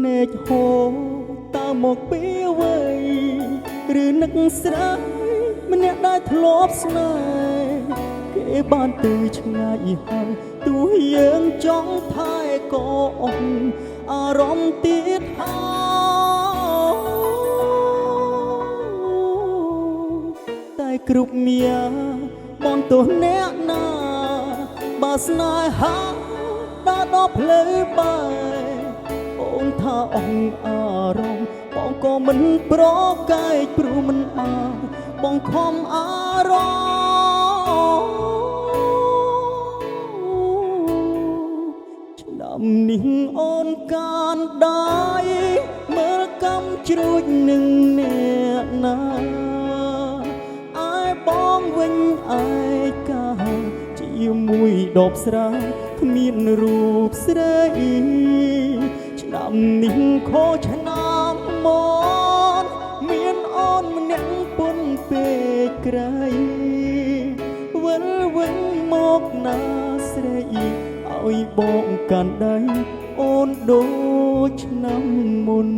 នេកហូរតើមកពីអ្វីឬនឹកស្រីម្នាក់ដែលធ្លាប់ស្នេហ៍គេបានទៅឆ្ងាយហើយទោះយើងចង់ថែក៏អស់អារម្មណ៍ទៀតហើយតែគ្រប់យ៉ាងបងទោះអ្នកណាបើស្នេហាដើរដល់ផ្លូវបែកអូនថាអស់អារម្មណ៍បងក៏មិនប្រកែកព្រោះមិនអាចបងខំអារម្មណ៍ឆ្នាំនេះអូនកានដៃមើលកំជ្រួចនឹងអ្នកណាឯបងវិញឯកាជាមួយដបស្រាគ្មានរូបស្រីឆ្នាំនេះខុសឆ្នាំមកមានអូនម្នាក់ពុនពេកក្រៃវិលវិញមកណាស្រីឲ្យបងកាន់ដៃអូនដូចឆ្នាំមុន